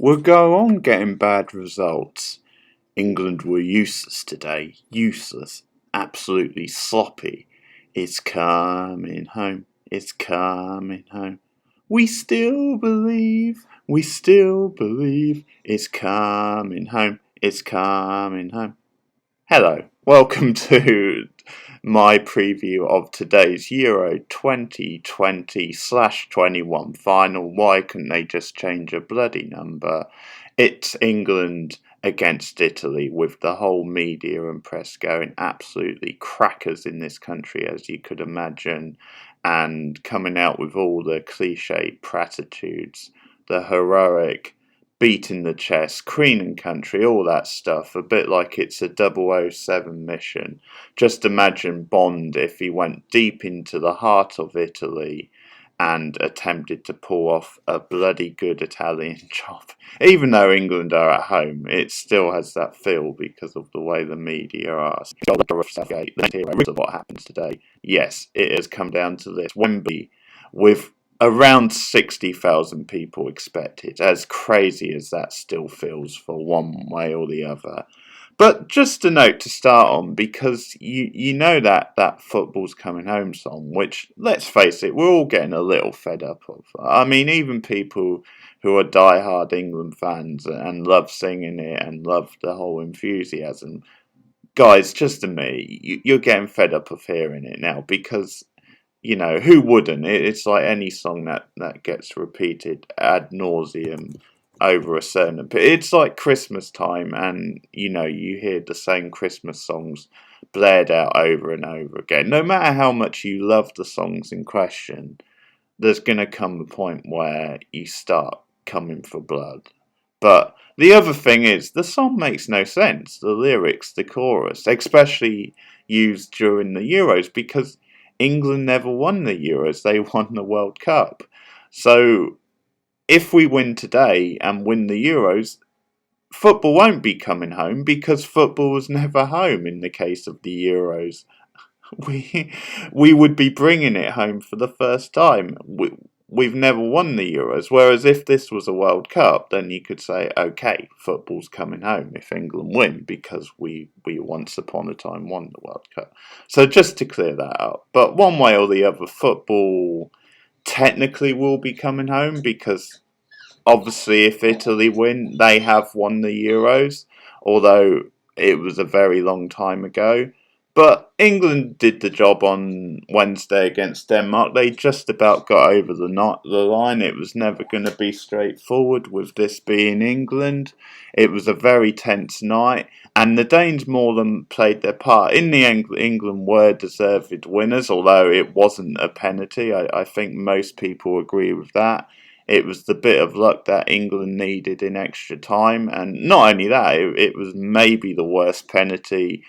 We'll go on getting bad results. England were useless today. Useless. Absolutely sloppy. It's coming home. It's coming home. We still believe. We still believe. It's coming home. It's coming home. Hello. Welcome to my preview of today's Euro 2020/21 final. Why couldn't they just change a bloody number? It's England against Italy, with the whole media and press going absolutely crackers in this country, as you could imagine, and coming out with all the cliche platitudes, the heroic beating the chest, Queen and Country, all that stuff, a bit like it's a 007 mission. Just imagine Bond if he went deep into the heart of Italy and attempted to pull off a bloody good Italian job. Even though England are at home, it still has that feel because of the way the media are. Of what happens today. Yes, it has come down to this. Wembley, with around 60,000 people expected, as crazy as that still feels for one way or the other. But just a note to start on, because you know that football's coming home song, which, let's face it, we're all getting a little fed up of. I mean, even people who are die-hard England fans and love singing it and love the whole enthusiasm, guys, just to me, you're getting fed up of hearing it now, because who wouldn't? It's like any song that gets repeated ad nauseum over a certain period. It's like Christmas time, and you hear the same Christmas songs blared out over and over again. No matter how much you love the songs in question, there's going to come a point where you start coming for blood. But the other thing is, the song makes no sense. The lyrics, the chorus, especially used during the Euros, because England never won the Euros, they won the World Cup. So if we win today and win the Euros, football won't be coming home, because football was never home in the case of the Euros. We we would be bringing it home for the first time. We've never won the Euros. Whereas if this was a World Cup, then you could say, okay, football's coming home if England win, because we once upon a time won the World Cup. So just to clear that up. But one way or the other, football technically will be coming home, because obviously if Italy win, they have won the Euros, although it was a very long time ago. But England did the job on Wednesday against Denmark. They just about got over the line. It was never going to be straightforward with this being England. It was a very tense night, and the Danes more than played their part. In the end, England were deserved winners, although it wasn't a penalty. I think most people agree with that. It was the bit of luck that England needed in extra time, and not only that, it was maybe the worst penalty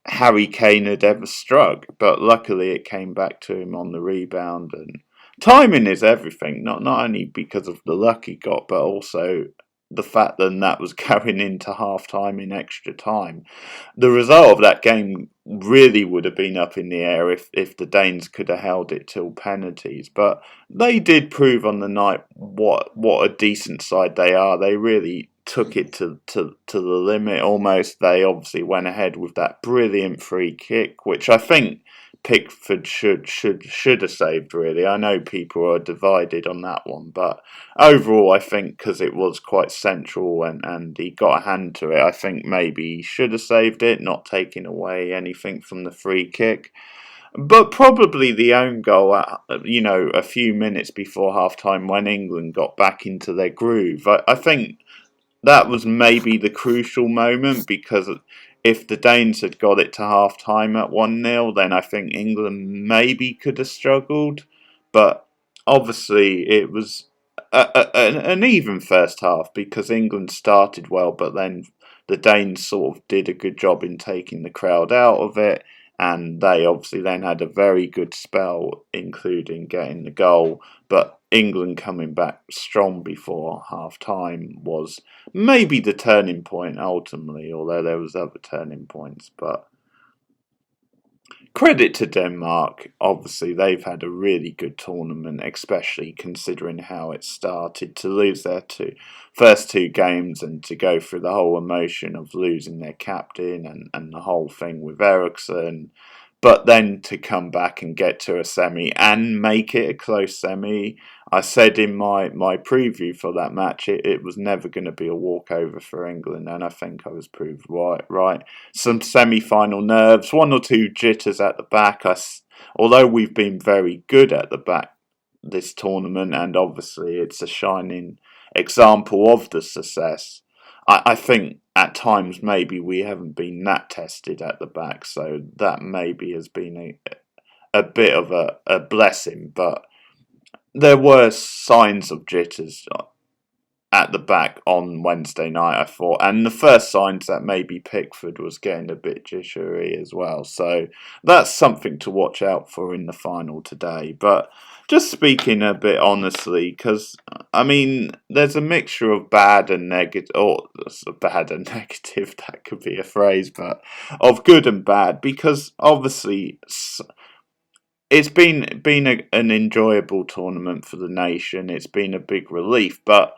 Harry Kane had ever struck, but luckily it came back to him on the rebound. And timing is everything, not only because of the luck he got, but also the fact that was going into half time in extra time. The result of that game really would have been up in the air if the Danes could have held it till penalties. But they did prove on the night what a decent side they are. They really took it to the limit almost. They obviously went ahead with that brilliant free kick, which I think Pickford should have saved, really. I know people are divided on that one, but overall I think because it was quite central and he got a hand to it, I think maybe he should have saved it, not taking away anything from the free kick. But probably the own goal at, a few minutes before half time, when England got back into their groove. I think that was maybe the crucial moment, because if the Danes had got it to half time at 1-0, then I think England maybe could have struggled. But obviously it was an even first half, because England started well, but then the Danes sort of did a good job in taking the crowd out of it. And they obviously then had a very good spell, including getting the goal. But England coming back strong before half time was maybe the turning point ultimately, although there was other turning points. But credit to Denmark. Obviously, they've had a really good tournament, especially considering how it started. To lose their first two games and to go through the whole emotion of losing their captain and the whole thing with Eriksson, but then to come back and get to a semi and make it a close semi. I said in my preview for that match, it was never going to be a walkover for England, and I think I was proved right. Some semi-final nerves, one or two jitters at the back. Although we've been very good at the back this tournament, and obviously it's a shining example of the success, I think at times maybe we haven't been that tested at the back, so that maybe has been a bit of a blessing, but there were signs of jitters at the back on Wednesday night, I thought, and the first signs that maybe Pickford was getting a bit jittery as well. So that's something to watch out for in the final today. But just speaking a bit honestly, because I mean, there's a mixture of bad and negative, or bad and negative, that could be a phrase, but of good and bad, because obviously it's been an enjoyable tournament for the nation. It's been a big relief, but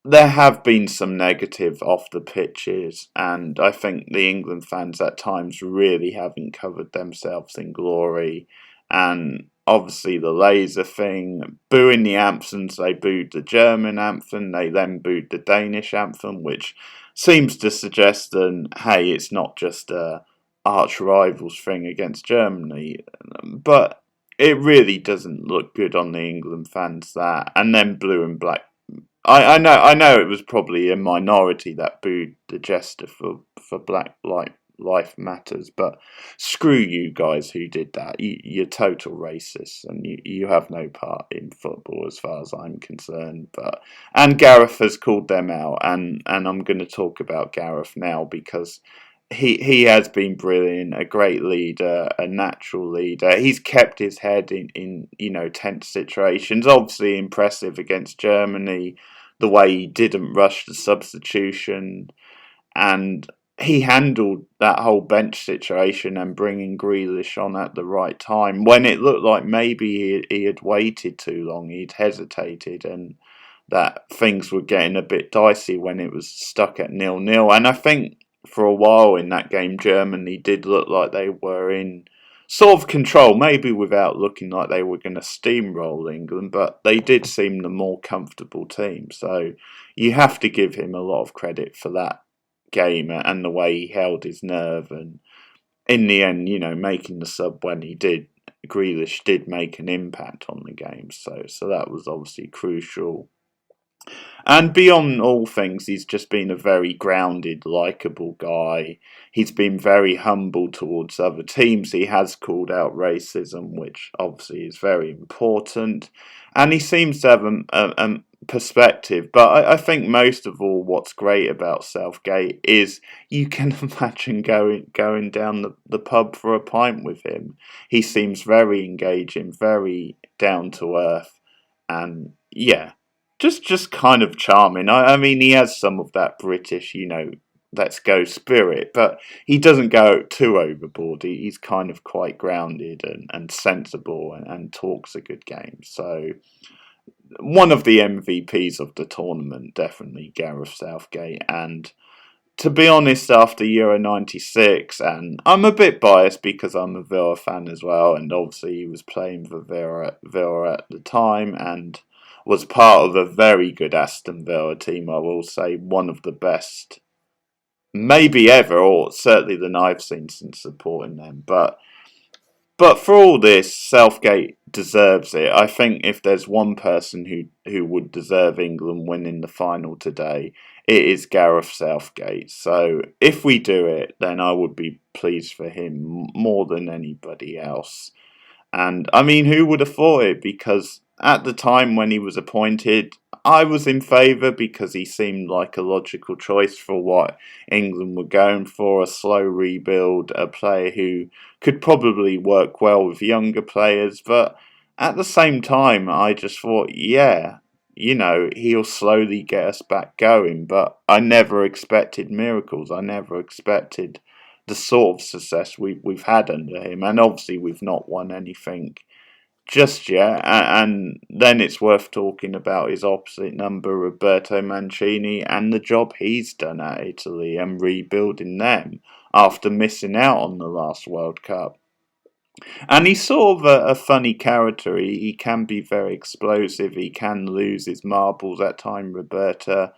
there have been some negative off the pitches, and I think the England fans at times really haven't covered themselves in glory. And obviously the laser thing, booing the anthems, they booed the German anthem, they then booed the Danish anthem, which seems to suggest that, hey, it's not just a arch rivals thing against Germany, but it really doesn't look good on the England fans, that. And then blue and black, I know it was probably a minority that booed the gesture for Black Life Matters, but screw you guys who did that. You're total racists, and you have no part in football as far as I'm concerned. And Gareth has called them out, and I'm going to talk about Gareth now because he has been brilliant, a great leader, a natural leader. He's kept his head in tense situations. Obviously impressive against Germany, the way he didn't rush the substitution, and he handled that whole bench situation and bringing Grealish on at the right time when it looked like maybe he had waited too long, he'd hesitated, and that things were getting a bit dicey when it was stuck at 0-0. And I think for a while in that game, Germany did look like they were in sort of control, maybe without looking like they were going to steamroll England, but they did seem the more comfortable team. So you have to give him a lot of credit for that game and the way he held his nerve. And in the end, making the sub when he did, Grealish did make an impact on the game. So that was obviously crucial. And beyond all things, he's just been a very grounded, likeable guy. He's been very humble towards other teams. He has called out racism, which obviously is very important. And he seems to have a perspective. But I think most of all, what's great about Southgate is you can imagine going down the pub for a pint with him. He seems very engaging, very down to earth, and yeah, just kind of charming. I mean, he has some of that British, let's go spirit, but he doesn't go too overboard. He's kind of quite grounded and sensible and talks a good game. So one of the MVPs of the tournament, definitely Gareth Southgate. And to be honest, after Euro 96, and I'm a bit biased because I'm a Villa fan as well, and obviously he was playing for Villa at the time and was part of a very good Aston Villa team, I will say, one of the best maybe ever, or certainly than I've seen since supporting them. But for all this, Southgate deserves it. I think if there's one person who would deserve England winning the final today, it is Gareth Southgate. So if we do it, then I would be pleased for him more than anybody else. And I mean, who would have thought it? Because at the time when he was appointed, I was in favour because he seemed like a logical choice for what England were going for, a slow rebuild, a player who could probably work well with younger players. But at the same time, I just thought, yeah, he'll slowly get us back going. But I never expected miracles. I never expected the sort of success we've had under him, and obviously we've not won anything just yet. And then it's worth talking about his opposite number, Roberto Mancini, and the job he's done at Italy and rebuilding them after missing out on the last World Cup. And he's sort of a funny character. He can be very explosive. He can lose his marbles at time, Roberta.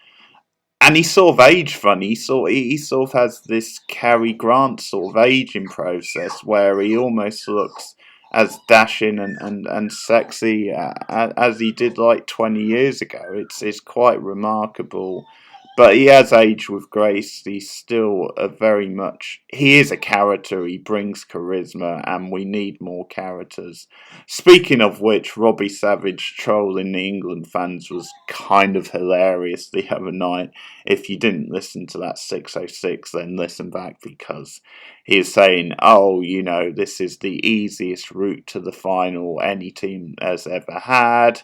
And he's sort of age funny. He sort of has this Cary Grant sort of aging process where he almost looks as dashing and sexy as he did like 20 years ago. It's quite remarkable. But he has aged with grace. He's still he is a character. He brings charisma, and we need more characters. Speaking of which, Robbie Savage trolling the England fans was kind of hilarious the other night. If you didn't listen to that 606, then listen back, because he is saying, oh, this is the easiest route to the final any team has ever had.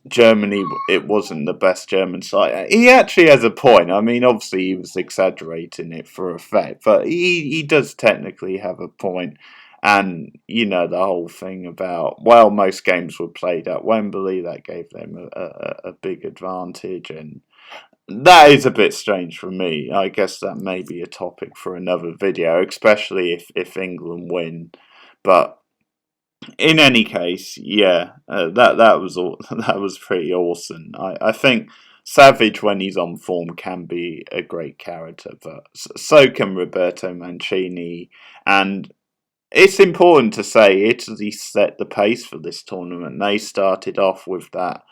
Germany, it wasn't the best German side. He actually has a point. I mean, obviously he was exaggerating it for effect, but he does technically have a point. And, the whole thing about, well, most games were played at Wembley, that gave them a big advantage, and that is a bit strange for me. I guess that may be a topic for another video, especially if England win. But in any case, yeah, that was all. That was pretty awesome. I think Savage, when he's on form, can be a great character, but so can Roberto Mancini. And it's important to say Italy set the pace for this tournament. They started off with that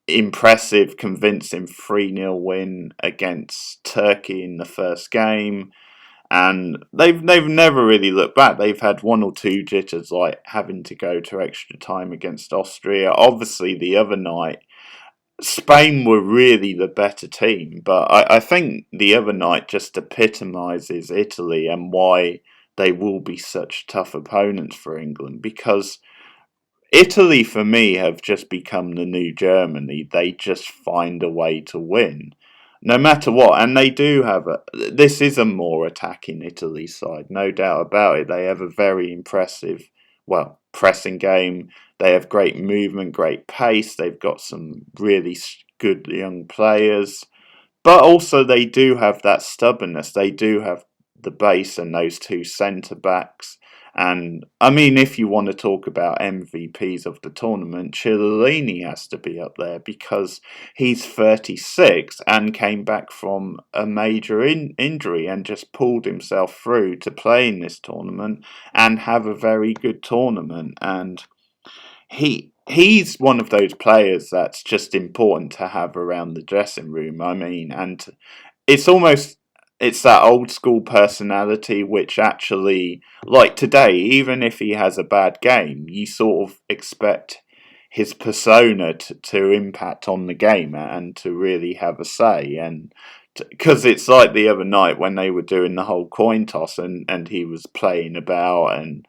impressive, convincing 3-0 win against Turkey in the first game. And they've never really looked back. They've had one or two jitters, like having to go to extra time against Austria. Obviously, the other night, Spain were really the better team. But I think the other night just epitomises Italy and why they will be such tough opponents for England. Because Italy, for me, have just become the new Germany. They just find a way to win no matter what. And they do have this is a more attacking Italy side, no doubt about it. They have a very impressive, pressing game. They have great movement, great pace. They've got some really good young players, but also they do have that stubbornness. They do have the base and those two centre backs. And I mean, if you want to talk about MVPs of the tournament, Chiellini has to be up there because he's 36 and came back from a major injury and just pulled himself through to play in this tournament and have a very good tournament. And he's one of those players that's just important to have around the dressing room. I mean, and it's that old school personality which actually, like today, even if he has a bad game, you sort of expect his persona to impact on the game and to really have a say. And because it's like the other night when they were doing the whole coin toss and he was playing about and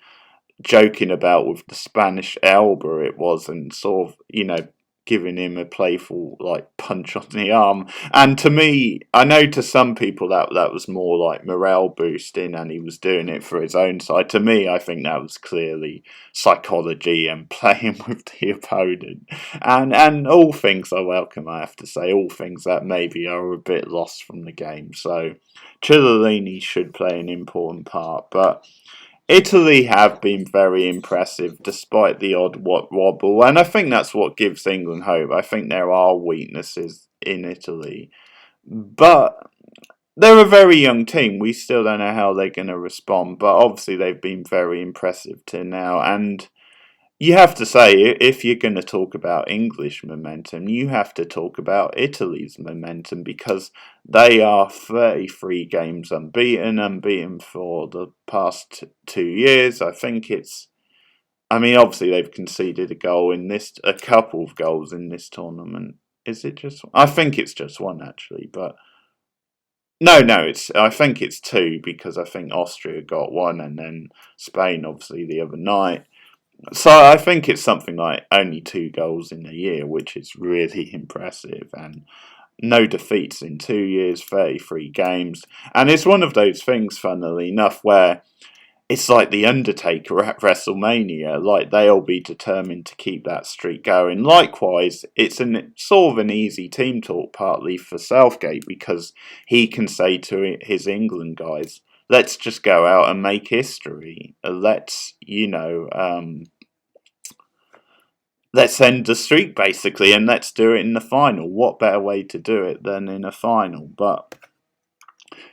joking about with the Spanish elbow it was, and sort of, giving him a playful punch on the arm. And to me, I know to some people that was more like morale boosting and he was doing it for his own side. To me, I think that was clearly psychology and playing with the opponent. And all things I welcome, I have to say, all things that maybe are a bit lost from the game. So Chiellini should play an important part, but Italy have been very impressive despite the odd wobble, and I think that's what gives England hope. I think there are weaknesses in Italy, but they're a very young team. We still don't know how they're going to respond, but obviously they've been very impressive to now. And you have to say, if you're going to talk about English momentum, you have to talk about Italy's momentum, because they are 33 games unbeaten for the past 2 years. Obviously they've conceded a couple of goals in this tournament. Is it just one? I think it's just one, actually, but no, I think it's two, because I think Austria got one and then Spain, obviously, the other night. So I think it's something like only 2 goals in a year, which is really impressive. And no defeats in 2 years, 33 games. And it's one of those things, funnily enough, where it's like The Undertaker at WrestleMania. Like, they'll be determined to keep that streak going. Likewise, it's sort of an easy team talk, partly for Southgate, because he can say to his England guys, let's just go out and make history. Let's end the streak, basically, and let's do it in the final. What better way to do it than in a final? But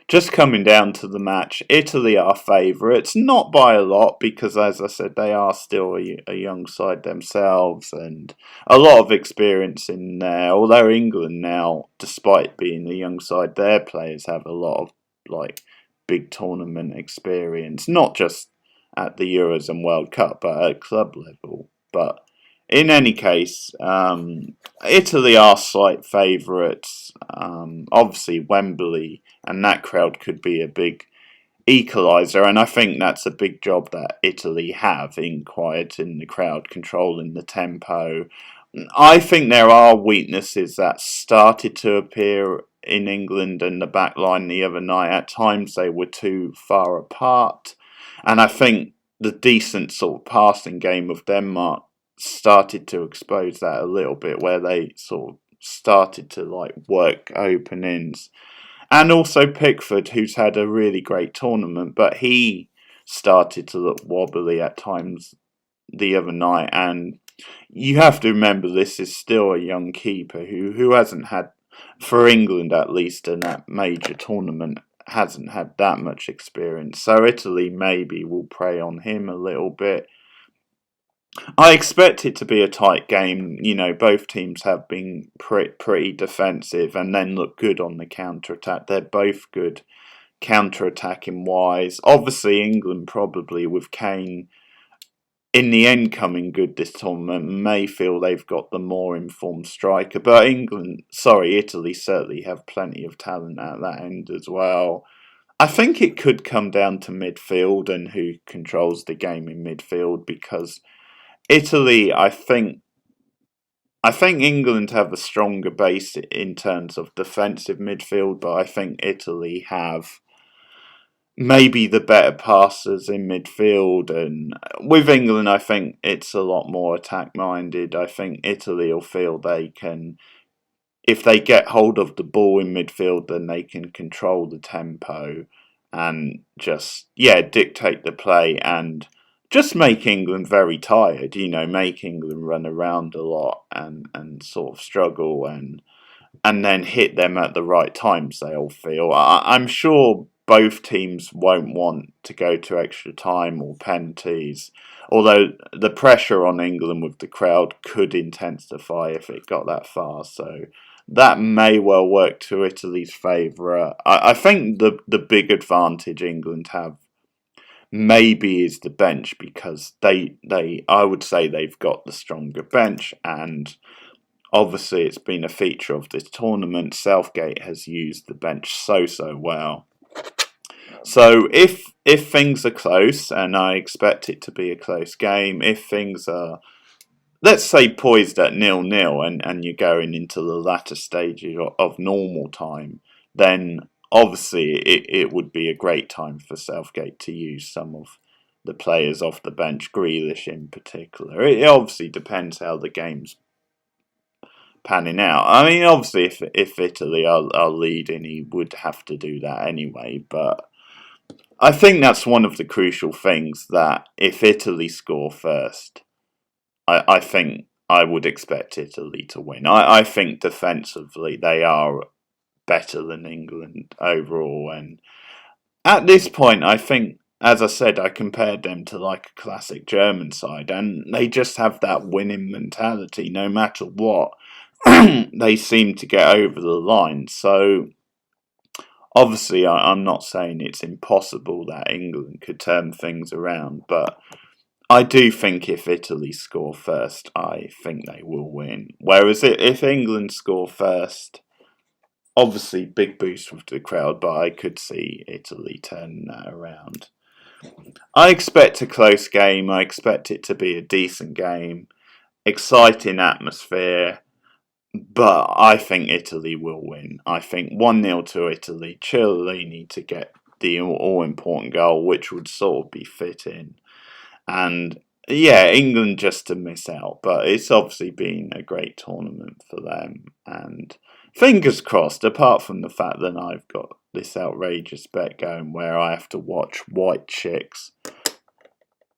just coming down to the match, Italy are favourites, not by a lot, because as I said, they are still a young side themselves and a lot of experience in there. Although England now, despite being a young side, their players have a lot of big tournament experience, not just at the Euros and World Cup, but at club level. But in any case, Italy are slight favourites. Obviously, Wembley and that crowd could be a big equaliser, and I think that's a big job that Italy have in quieting the crowd, controlling the tempo. I think there are weaknesses that started to appear in England and the back line the other night. At times they were too far apart, and I think the decent sort of passing game of Denmark started to expose that a little bit, where they sort of started to work openings. And also Pickford, who's had a really great tournament, but he started to look wobbly at times the other night. And you have to remember, this is still a young keeper who hasn't had, for England at least, in that major tournament, hasn't had that much experience. So Italy maybe will prey on him a little bit. I expect it to be a tight game. Both teams have been pretty defensive and then look good on the counter-attack. They're both good counter-attacking wise. Obviously, England probably, with Kane in the end coming good this tournament, may feel they've got the more informed striker. But Italy certainly have plenty of talent at that end as well. I think it could come down to midfield and who controls the game in midfield, because Italy, I think England have a stronger base in terms of defensive midfield, but I think Italy have maybe the better passers in midfield. And with England, I think it's a lot more attack-minded. I think Italy will feel they can, if they get hold of the ball in midfield, then they can control the tempo and just, dictate the play and just make England very tired, make England run around a lot and sort of struggle and then hit them at the right times, they'll feel. I'm sure both teams won't want to go to extra time or penalties, although the pressure on England with the crowd could intensify if it got that far, so that may well work to Italy's favour. I think the big advantage England have maybe is the bench, because I would say they've got the stronger bench, and obviously it's been a feature of this tournament. Southgate has used the bench so well. So if things are close, and I expect it to be a close game, if things are, let's say, poised at 0-0 and you're going into the latter stages of normal time, then obviously it would be a great time for Southgate to use some of the players off the bench, Grealish in particular. It obviously depends how the game's panning out. I mean, obviously if Italy are leading, he would have to do that anyway, but I think that's one of the crucial things, that if Italy score first, I think I would expect Italy to win. I think defensively they are better than England overall, and at this point I think, as I said, I compared them to a classic German side, and they just have that winning mentality no matter what. They seem to get over the line. So obviously I'm not saying it's impossible that England could turn things around, but I do think if Italy score first, I think they will win. Whereas if England score first, obviously big boost with the crowd, but I could see Italy turning that around. I expect a close game. I expect it to be a decent game, exciting atmosphere. But I think Italy will win. I think 1-0 to Italy. Chiellini to get the all-important goal, which would sort of be fitting. And yeah, England just to miss out. But it's obviously been a great tournament for them. And fingers crossed, apart from the fact that I've got this outrageous bet going where I have to watch White Chicks,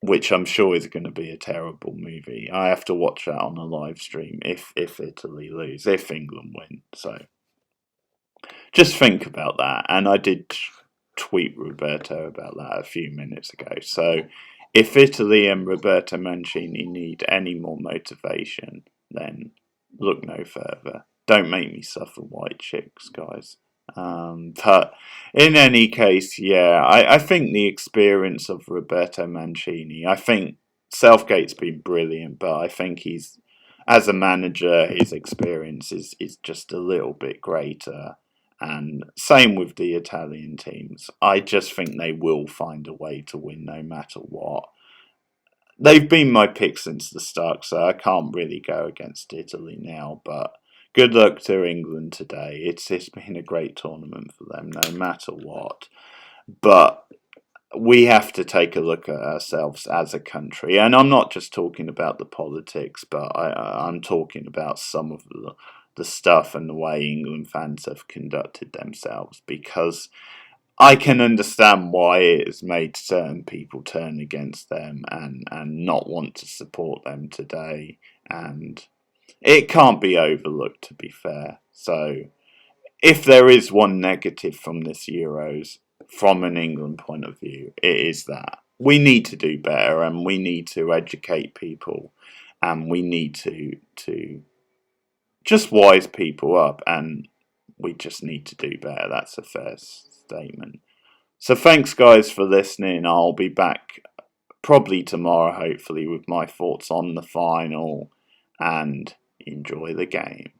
which I'm sure is going to be a terrible movie. I have to watch that on a live stream if Italy lose, if England win. So just think about that. And I did tweet Roberto about that a few minutes ago. So if Italy and Roberto Mancini need any more motivation, then look no further. Don't make me suffer, White Chicks, guys. But in any case, yeah, I think the experience of Roberto Mancini, I think Southgate's been brilliant, but I think he's, as a manager, his experience is just a little bit greater. And same with the Italian teams. I just think they will find a way to win no matter what. They've been my pick since the start, so I can't really go against Italy now, but good luck to England today. It's been a great tournament for them, no matter what. But we have to take a look at ourselves as a country, and I'm not just talking about the politics, but I'm talking about some of the stuff and the way England fans have conducted themselves, because I can understand why it has made certain people turn against them and not want to support them today. And it can't be overlooked, to be fair. So, if there is one negative from this Euros, from an England point of view, it is that. We need to do better and we need to educate people and we need to just wise people up and we just need to do better. That's a fair statement. So thanks guys for listening. I'll be back probably tomorrow, hopefully, with my thoughts on the final, and enjoy the game.